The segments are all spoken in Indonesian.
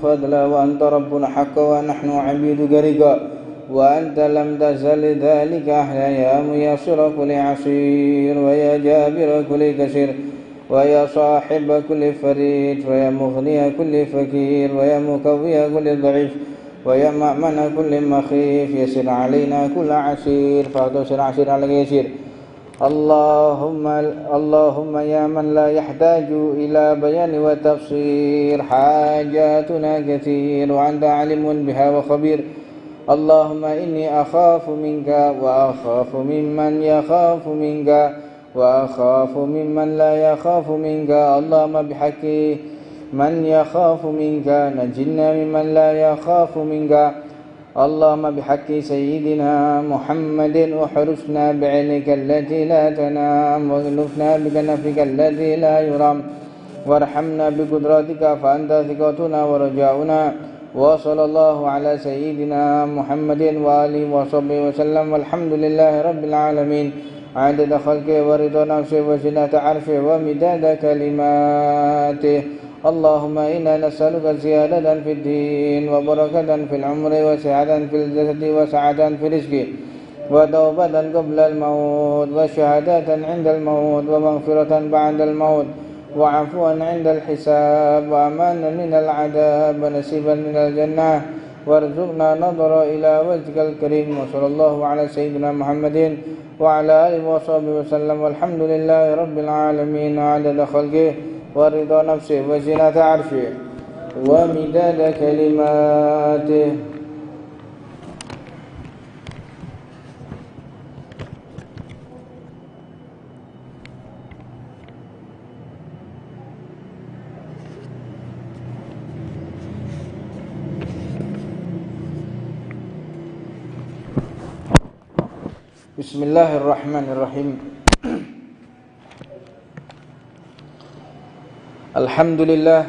فضلا وأنت ربنا حقا ونحن عبيدك رقا وأنت لم تزل ذلك أحيا يا ميسر كل عسير ويا جابر كل كسير ويا صاحب كل فريد ويا مغني كل فقير ويا مقوي كل ضعيف ويا مأمن كل مخيف يسر علينا كل عسير فاغتسر عسير على يسير اللهم يا من لا يحتاج إلى بيان وتفسير حاجاتنا كثير وأنت عليم بها وخبير اللهم إني أخاف منك وأخاف ممن يخاف منك وأخاف ممن لا يخاف منك اللهم بحق من يخاف منك نجنا ممن لا يخاف منك اللهم بحق سيدنا محمد احرسنا بعينك التي لا تنام واغلفنا بكنفك الذي لا يرام وارحمنا بقدرتك فأنت ثقتنا ورجاؤنا وصلى الله على سيدنا محمد وآله وصحبه وسلم والحمد لله رب العالمين عدد خلقه ورضا نفسه وزنة عرشه ومداد كلماته اللهم إنا نسألك زيادة في الدين وبركة في العمر وسعة في الجسد وسعة في الرزق وتوبة قبل الموت وشهادة عند الموت ومغفرة بعد الموت وعفوا عند الحساب وأمانا من العذاب ونصيبا من الجنة وارزقنا نظر إلى وجهك الكريم وصلى الله على سيدنا محمد وعلى آله وصحبه وسلم والحمد لله رب العالمين عدد خلقه ورضا نفسه وزنة عرشه ومداد كلماته Bismillahirrahmanirrahim. Alhamdulillah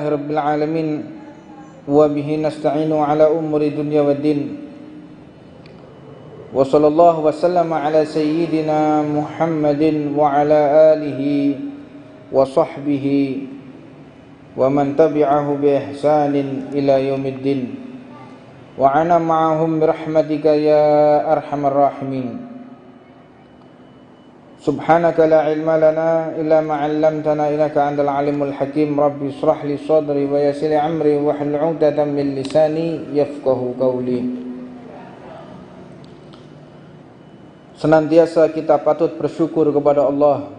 Rabbil alamin wa bihi nasta'inu ala umuri dunya waddin wa sallallahu wa sallama ala sayyidina Muhammadin wa ala alihi wa sahbihi wa man tabi'ahu bi ihsanin ila yaumiddin wa ana ma'ahum birahmatika ya arhamar rahimin. Subhanaka la ilma lana illa ma 'allamtana innaka antal alimul hakim. Rabbi ishrah li sadri wa yassir li amri wahlul 'uqdatam min lisani yafqahu qawli. Senantiasa kita patut bersyukur kepada Allah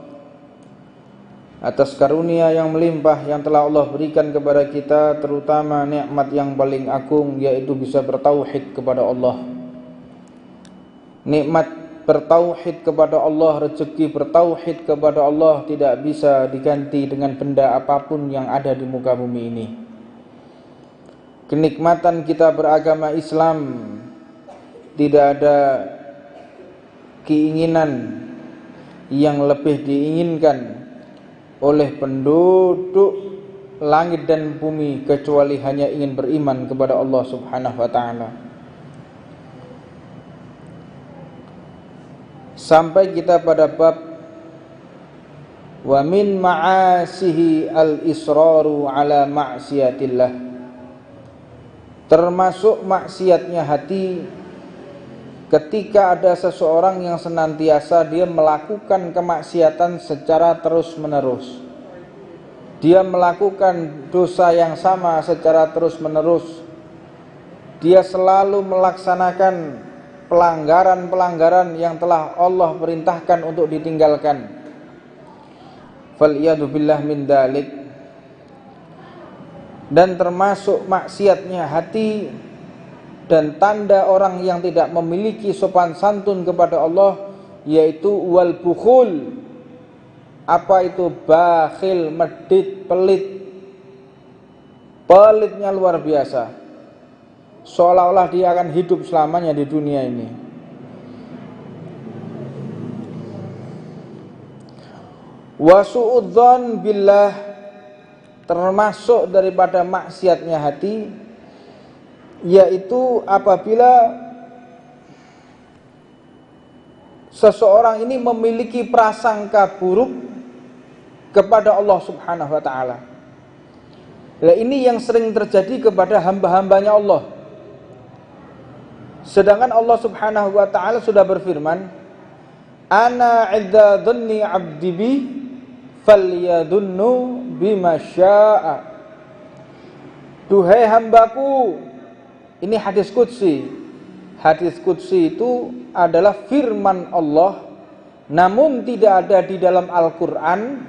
atas karunia yang melimpah yang telah Allah berikan kepada kita, terutama nikmat yang paling agung yaitu bisa bertauhid kepada Allah. Nikmat bertauhid kepada Allah, rezeki bertauhid kepada Allah tidak bisa diganti dengan benda apapun yang ada di muka bumi ini. Kenikmatan kita beragama Islam, tidak ada keinginan yang lebih diinginkan oleh penduduk langit dan bumi kecuali hanya ingin beriman kepada Allah Subhanahu wa ta'ala. Sampai kita pada bab wa min ma'asihi al-israru ala ma'siyatillah, termasuk maksiatnya hati ketika ada seseorang yang senantiasa dia melakukan kemaksiatan secara terus-menerus. Dia melakukan dosa yang sama secara terus-menerus. Dia selalu melaksanakan pelanggaran-pelanggaran yang telah Allah perintahkan untuk ditinggalkan. Fal'iyadu billah min dalik. Dan termasuk maksiatnya hati dan tanda orang yang tidak memiliki sopan santun kepada Allah yaitu wal bukhul. Apa itu bakhil, medit, pelit? Pelitnya luar biasa, seolah-olah dia akan hidup selamanya di dunia ini. Wa su'udzan billah, termasuk daripada maksiatnya hati yaitu apabila seseorang ini memiliki prasangka buruk kepada Allah Subhanahu wa taala. Nah, ini yang sering terjadi kepada hamba-hambanya Allah. Sedangkan Allah Subhanahu wa taala sudah berfirman, "Ana 'idza dhanni 'abdi bi falyadunnu bima syaa." Duhai hambaku, ini hadis qudsi. Hadis qudsi itu adalah firman Allah, namun tidak ada di dalam Al-Qur'an,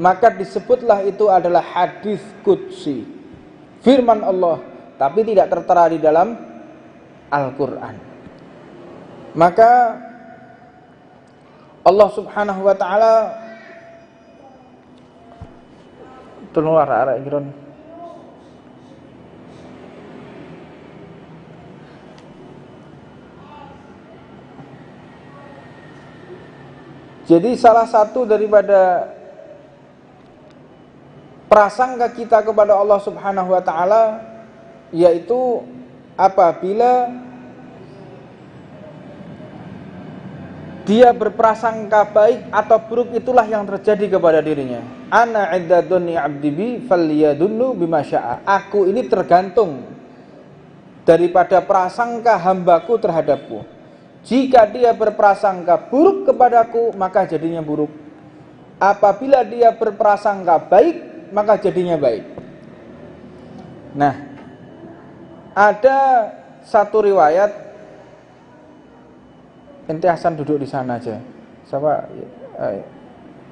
maka disebutlah itu adalah hadis qudsi. Firman Allah, tapi tidak tertera di dalam Al-Qur'an. Maka Allah Subhanahu wa taala tolong arah ikron. Jadi salah satu daripada prasangka kita kepada Allah Subhanahu wa taala yaitu apabila dia berprasangka baik atau buruk, itulah yang terjadi kepada dirinya. Ana 'idza dhanni 'abdi bi falyadunnu bima syaa. Aku ini tergantung daripada prasangka hambaku terhadapku. Jika dia berprasangka buruk kepadaku, maka jadinya buruk. Apabila dia berprasangka baik, maka jadinya baik. Nah, ada satu riwayat, ente Hasan duduk di sana aja. Siapa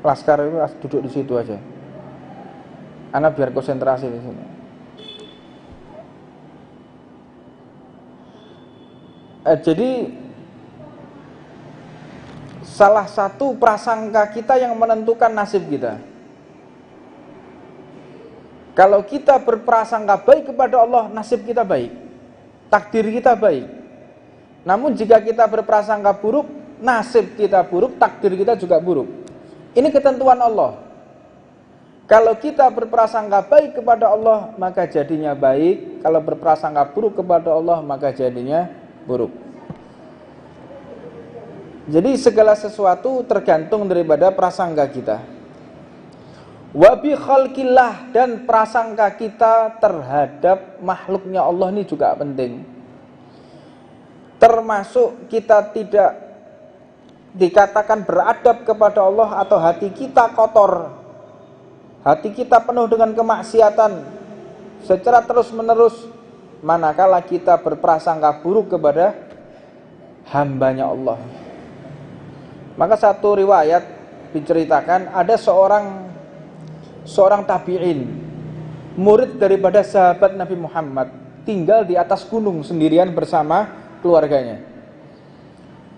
Laskar itu duduk di situ aja. Ana biar konsentrasi di sini. Jadi salah satu prasangka kita yang menentukan nasib kita. Kalau kita berprasangka baik kepada Allah, nasib kita baik, takdir kita baik. Namun jika kita berprasangka buruk, nasib kita buruk, takdir kita juga buruk. Ini ketentuan Allah. Kalau kita berprasangka baik kepada Allah, maka jadinya baik. Kalau berprasangka buruk kepada Allah, maka jadinya buruk. Jadi segala sesuatu tergantung daripada prasangka kita. Wa bi khalqillah, dan prasangka kita terhadap makhluknya Allah ini juga penting. Termasuk kita tidak dikatakan beradab kepada Allah atau hati kita kotor, hati kita penuh dengan kemaksiatan secara terus menerus, manakala kita berprasangka buruk kepada hambanya Allah. Maka satu riwayat diceritakan ada seorang tabi'in, murid daripada sahabat Nabi Muhammad, tinggal di atas gunung sendirian bersama keluarganya.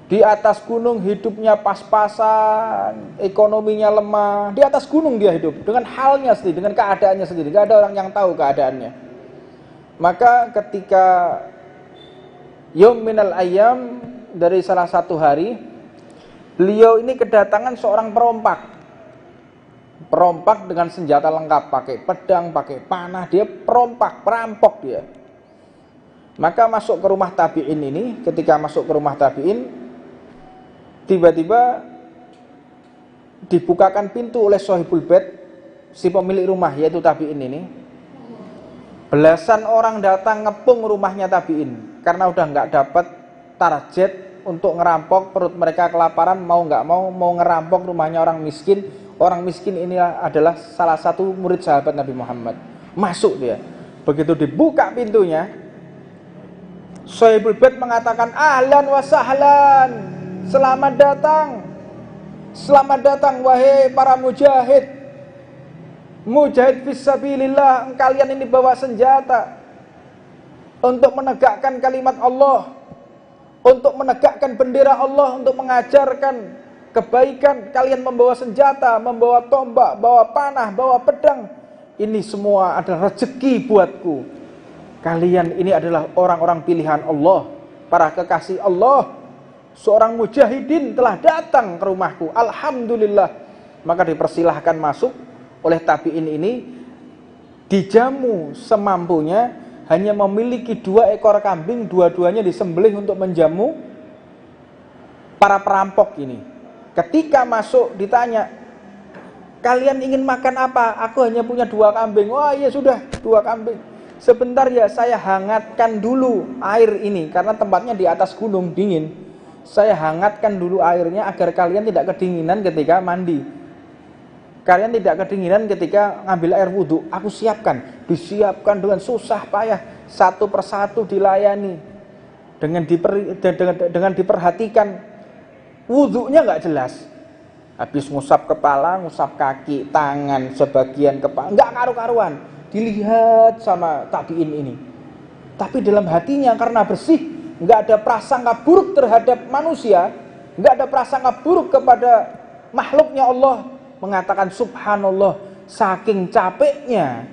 Di atas gunung hidupnya pas-pasan, ekonominya lemah. Di atas gunung dia hidup dengan halnya sendiri, dengan keadaannya sendiri. Gak ada orang yang tahu keadaannya. Maka ketika Yom minal ayyam, dari salah satu hari, beliau ini kedatangan seorang perompak dengan senjata lengkap, pakai pedang, pakai panah, dia perampok dia. Maka masuk ke rumah tabi'in ini. Ketika masuk ke rumah tabi'in, tiba-tiba dibukakan pintu oleh sahibul bait, si pemilik rumah, yaitu tabi'in ini. Belasan orang datang ngepung rumahnya tabi'in karena udah nggak dapat target untuk ngerampok, perut mereka kelaparan, mau nggak mau ngerampok rumahnya orang miskin. Orang miskin ini adalah salah satu murid sahabat Nabi Muhammad. Masuk dia. Begitu dibuka pintunya, sahibul bait mengatakan, ahlan wa sahlan, selamat datang wahai para mujahid. Mujahid fisabilillah, kalian ini bawa senjata untuk menegakkan kalimat Allah, untuk menegakkan bendera Allah, untuk mengajarkan kebaikan. Kalian membawa senjata, membawa tombak, bawa panah, bawa pedang. Ini semua adalah rezeki buatku. Kalian ini adalah orang-orang pilihan Allah, para kekasih Allah. Seorang mujahidin telah datang ke rumahku, alhamdulillah. Maka dipersilahkan masuk oleh tabi'in ini, dijamu semampunya. Hanya memiliki 2 ekor kambing, dua-duanya disembelih untuk menjamu para perampok ini. Ketika masuk ditanya, Kalian ingin makan apa? Aku hanya punya 2 kambing. Wah ya sudah, 2 kambing. Sebentar ya, saya hangatkan dulu air ini. Karena tempatnya di atas gunung, dingin. Saya hangatkan dulu airnya agar kalian tidak kedinginan ketika mandi. Kalian tidak kedinginan ketika ngambil air wudhu. Aku siapkan. Disiapkan dengan susah payah. Satu persatu dilayani. Dengan diperhatikan. Wudhunya nggak jelas. Habis ngusap kepala, ngusap kaki, tangan, sebagian kepala, nggak karu-karuan. Dilihat sama tabiin ini. Tapi dalam hatinya karena bersih, nggak ada prasangka buruk terhadap manusia, nggak ada prasangka buruk kepada makhluknya Allah. Mengatakan subhanallah, saking capeknya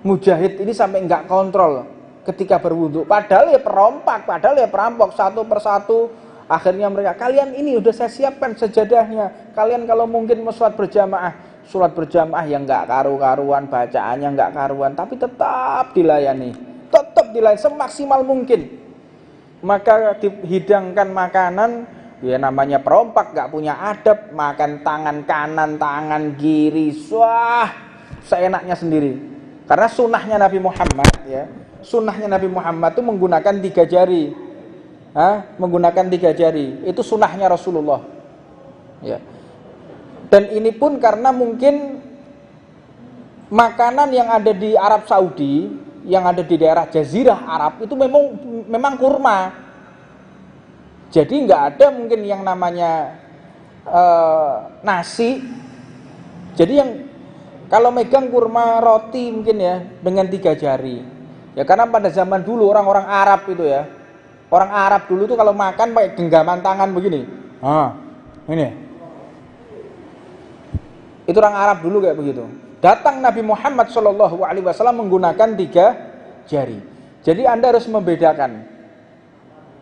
mujahid ini sampai nggak kontrol ketika berwudu. Padahal ya perompak, padahal ya perampok, satu persatu. Akhirnya mereka, kalian ini udah saya siapkan sejadahnya. Kalian kalau mungkin mau sholat berjamaah yang nggak karu-karuan, bacaannya nggak karuan, tapi tetap dilayani, semaksimal mungkin. Maka dihidangkan makanan, ya namanya perompak, nggak punya adab, makan tangan kanan, tangan kiri, wah, seenaknya sendiri. Karena sunnahnya Nabi Muhammad, ya, sunnahnya Nabi Muhammad itu menggunakan 3 jari. Menggunakan 3 jari, itu sunnahnya Rasulullah, ya. Dan ini pun karena mungkin makanan yang ada di Arab Saudi, yang ada di daerah Jazirah Arab itu memang kurma. Jadi nggak ada mungkin yang namanya nasi. Jadi yang kalau megang kurma roti mungkin ya dengan 3 jari. Ya karena pada zaman dulu orang-orang Arab itu ya. Orang Arab dulu tuh kalau makan pakai genggaman tangan begini. Ini. Itu orang Arab dulu kayak begitu. Datang Nabi Muhammad SAW menggunakan 3 jari. Jadi Anda harus membedakan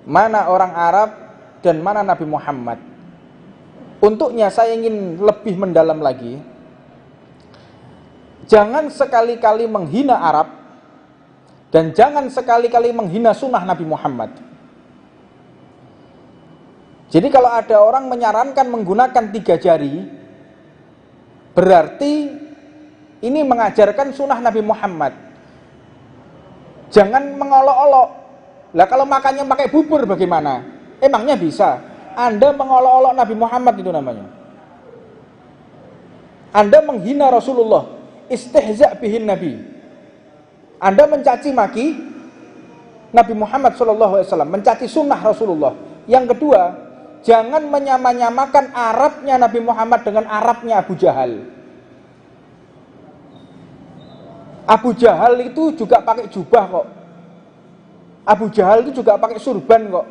mana orang Arab dan mana Nabi Muhammad. Untuknya saya ingin lebih mendalam lagi. Jangan sekali-kali menghina Arab dan jangan sekali-kali menghina sunnah Nabi Muhammad. Jadi kalau ada orang menyarankan menggunakan 3 jari, berarti ini mengajarkan sunnah Nabi Muhammad. Jangan mengolok-olok. Lah kalau makannya pakai bubur bagaimana? Emangnya bisa? Anda mengolok-olok Nabi Muhammad itu namanya. Anda menghina Rasulullah, istihza' bihin Nabi. Anda mencaci maki Nabi Muhammad SAW, mencaci sunnah Rasulullah. Yang kedua, jangan menyamakan Arabnya Nabi Muhammad dengan Arabnya Abu Jahal. Abu Jahal itu juga pakai jubah kok. Abu Jahal itu juga pakai surban kok.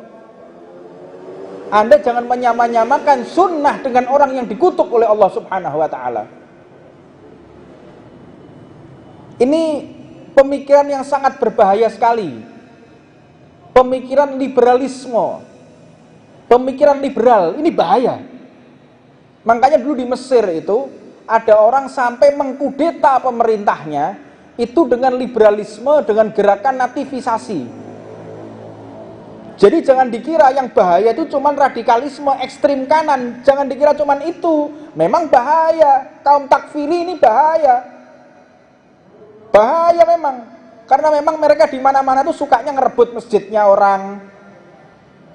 Anda jangan menyamakan sunnah dengan orang yang dikutuk oleh Allah Subhanahu wa ta'ala. Ini pemikiran yang sangat berbahaya sekali. Pemikiran liberalisme. Pemikiran liberal, ini bahaya. Makanya dulu di Mesir itu ada orang sampai mengkudeta pemerintahnya itu dengan liberalisme, dengan gerakan nativisasi. Jadi jangan dikira yang bahaya itu cuman radikalisme ekstrim kanan, jangan dikira cuman itu. Memang bahaya, kaum takfiri ini bahaya. Bahaya memang. Karena memang mereka di mana-mana tuh sukanya ngerebut masjidnya orang.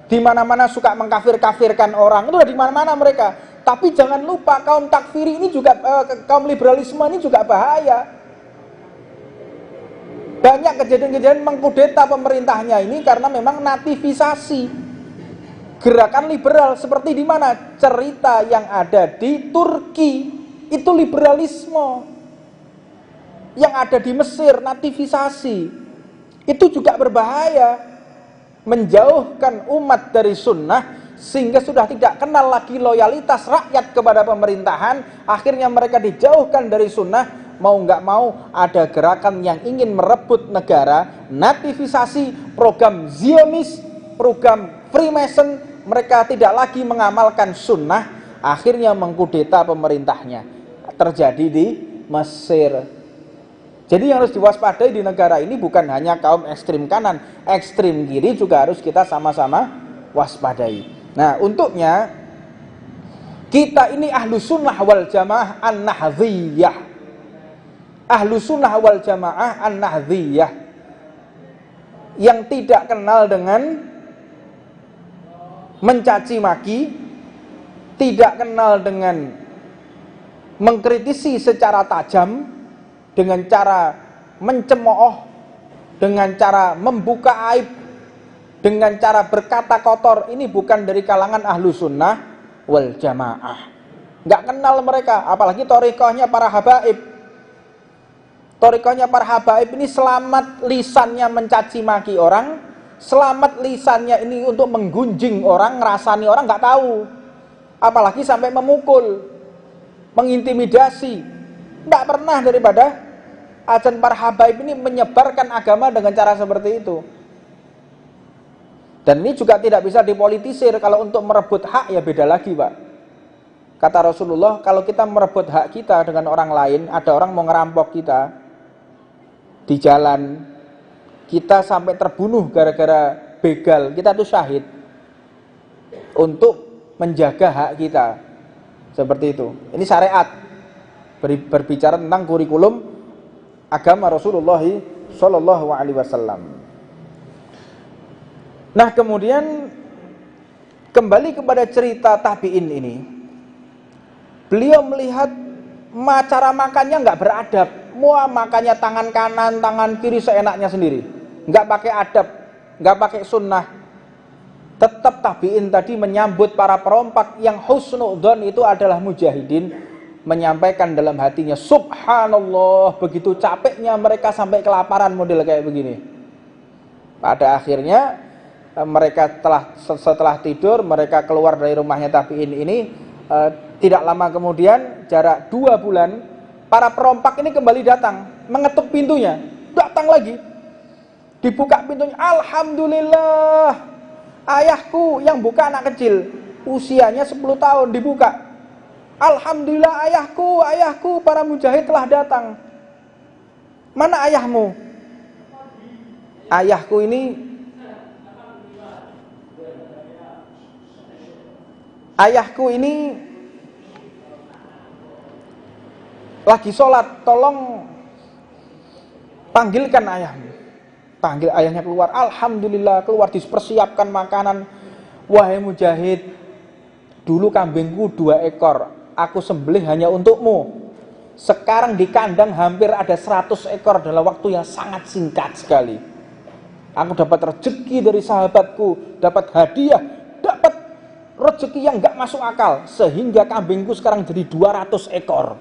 Di mana-mana suka mengkafir-kafirkan orang, itu udah di mana-mana mereka. Tapi jangan lupa kaum takfiri ini juga kaum liberalisme ini juga bahaya. Banyak kejadian-kejadian mengkudeta pemerintahnya ini karena memang nativisasi. Gerakan liberal seperti di mana? Cerita yang ada di Turki itu liberalisme. Yang ada di Mesir nativisasi. Itu juga berbahaya. Menjauhkan umat dari sunnah sehingga sudah tidak kenal lagi loyalitas rakyat kepada pemerintahan. Akhirnya mereka dijauhkan dari sunnah. Mau nggak mau ada gerakan yang ingin merebut negara, nativisasi, program Zionis, program Freemason. Mereka tidak lagi mengamalkan sunnah, akhirnya mengkudeta pemerintahnya. Terjadi di Mesir. Jadi yang harus diwaspadai di negara ini bukan hanya kaum ekstrim kanan, ekstrim kiri juga harus kita sama-sama waspadai. Nah, untuknya Kita ini ahlu sunnah wal jamaah an-nahdhiyah. Ahlu sunnah wal jamaah an-nahdhiyah, yang tidak kenal dengan mencaci maki, tidak kenal dengan mengkritisi secara tajam, dengan cara mencemooh, dengan cara membuka aib, dengan cara berkata kotor. Ini bukan dari kalangan ahlu sunnah wal jamaah. Nggak kenal mereka, apalagi thariqahnya para habaib. Thariqahnya para habaib ini selamat lisannya mencaci maki orang, selamat lisannya ini untuk menggunjing orang, ngerasani orang, nggak tahu. Apalagi sampai memukul, mengintimidasi. Nggak pernah daripada ajaran para habaib ini menyebarkan agama dengan cara seperti itu. Dan ini juga tidak bisa dipolitisir. Kalau untuk merebut hak ya beda lagi, Pak. Kata Rasulullah, kalau kita merebut hak kita dengan orang lain, ada orang mau ngerampok kita di jalan, kita sampai terbunuh gara-gara begal, kita tuh syahid untuk menjaga hak kita. Seperti itu. Ini syariat berbicara tentang kurikulum agama Rasulullah Shallallahu Alaihi Wasallam. Nah, kemudian kembali kepada cerita tabi'in ini, beliau melihat cara makannya nggak beradab. Mua makannya tangan kanan, tangan kiri seenaknya sendiri, nggak pakai adab, nggak pakai sunnah. Tetap tabi'in tadi menyambut para perompak yang husnudzon itu adalah mujahidin, menyampaikan dalam hatinya, subhanallah, begitu capeknya mereka sampai kelaparan model kayak begini. Pada akhirnya mereka setelah tidur, mereka keluar dari rumahnya tabi'in ini. Tidak lama kemudian, jarak 2 bulan, para perompak ini kembali datang, mengetuk pintunya, datang lagi, dibuka pintunya, alhamdulillah, ayahku yang buka anak kecil, usianya 10 tahun dibuka, alhamdulillah ayahku, para mujahid telah datang. Mana ayahmu? Ayahku ini lagi sholat, tolong panggilkan ayahmu. Panggil ayahnya keluar, alhamdulillah keluar, dipersiapkan makanan. Wahai mujahid, dulu kambingku 2 ekor, aku sembelih hanya untukmu. Sekarang di kandang hampir ada 100 ekor dalam waktu yang sangat singkat sekali. Aku dapat rezeki dari sahabatku, dapat hadiah, dapat rezeki yang gak masuk akal, sehingga kambingku sekarang jadi 200 ekor.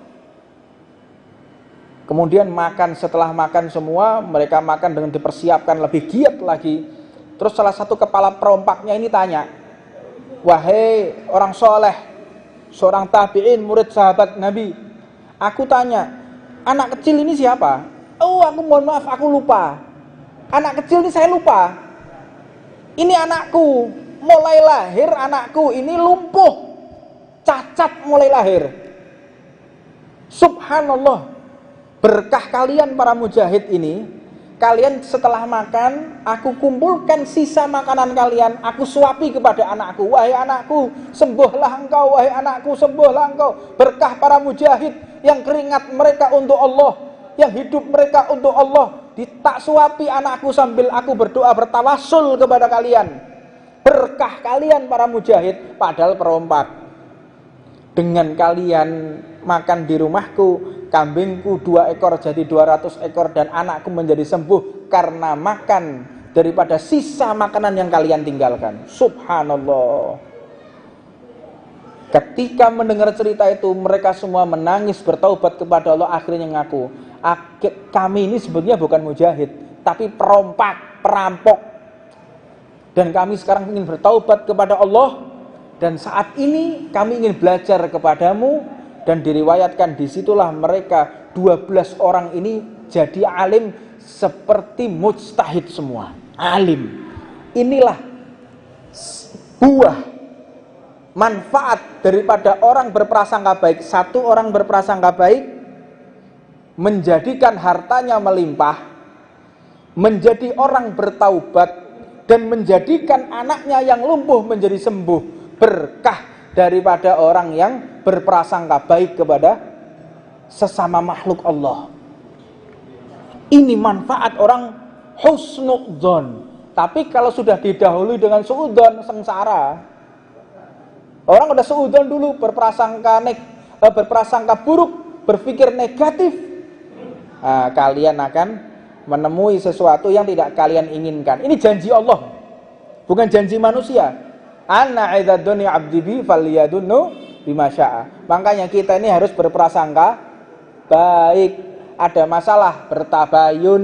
Kemudian makan, setelah makan semua, mereka makan dengan dipersiapkan lebih giat lagi. Terus salah satu kepala perompaknya ini tanya, wahai orang soleh, seorang tabi'in, murid sahabat Nabi, aku tanya, anak kecil ini siapa? Oh, aku mohon maaf, aku lupa. Anak kecil ini saya lupa. Ini anakku, mulai lahir anakku ini lumpuh, cacat mulai lahir. Subhanallah, berkah kalian para mujahid ini, kalian setelah makan, aku kumpulkan sisa makanan kalian, aku suapi kepada anakku. Wahai anakku, sembuhlah engkau, wahai anakku, sembuhlah engkau. Berkah para mujahid yang keringat mereka untuk Allah, yang hidup mereka untuk Allah, tak suapi anakku sambil aku berdoa bertawasul kepada kalian. Berkah kalian para mujahid, padahal perompak. Dengan kalian makan di rumahku, kambingku 2 ekor jadi 200 ekor dan anakku menjadi sembuh karena makan daripada sisa makanan yang kalian tinggalkan. Subhanallah. Ketika mendengar cerita itu, mereka semua menangis bertaubat kepada Allah. Akhirnya ngaku, kami ini sebetulnya bukan mujahid, tapi perompak, perampok. Dan kami sekarang ingin bertaubat kepada Allah. Dan saat ini kami ingin belajar kepadamu. Dan diriwayatkan disitulah mereka 12 orang ini jadi alim seperti mujtahid semua. Alim. Inilah buah manfaat daripada orang berprasangka baik. Satu orang berprasangka baik menjadikan hartanya melimpah, menjadi orang bertaubat, dan menjadikan anaknya yang lumpuh menjadi sembuh. Berkah daripada orang yang berprasangka baik kepada sesama makhluk Allah. Ini manfaat orang husnudzon. Tapi kalau sudah didahului dengan suudzon, sengsara. Orang udah suudzon dulu, berprasangka buruk, berpikir negatif. Nah, kalian akan menemui sesuatu yang tidak kalian inginkan. Ini janji Allah, bukan janji manusia. Ana idzaduni abdi bi falyadunnu bima syaa. Makanya kita ini harus berprasangka baik. Ada masalah bertabayun,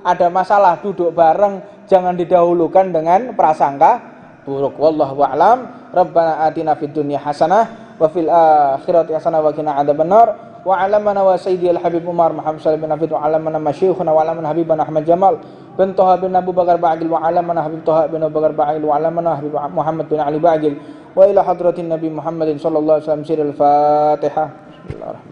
ada masalah duduk bareng, jangan didahulukan dengan prasangka buruk. Wallahu a'lam. Rabbana atina fid dunya hasanah wa fil akhirati hasanah wa qina adzabannar. Wa 'alamana wa sayyidil habib Umar Muhammad sallallahu alaihi wasallam wa 'alamana masyayikhuna wa 'alamana habibana Ahmad Jamal bin Thaha bin Abu Bakar Ba'il wa 'alamana habib Thaha bin Abu Bakar Ba'il wa 'alamana habib Muhammad bin Ali Ba'il wa ila hadratin Nabi Muhammadin sallallahu alaihi wasallam sirrul Fatihah. Bismillahirrahmanirrahim.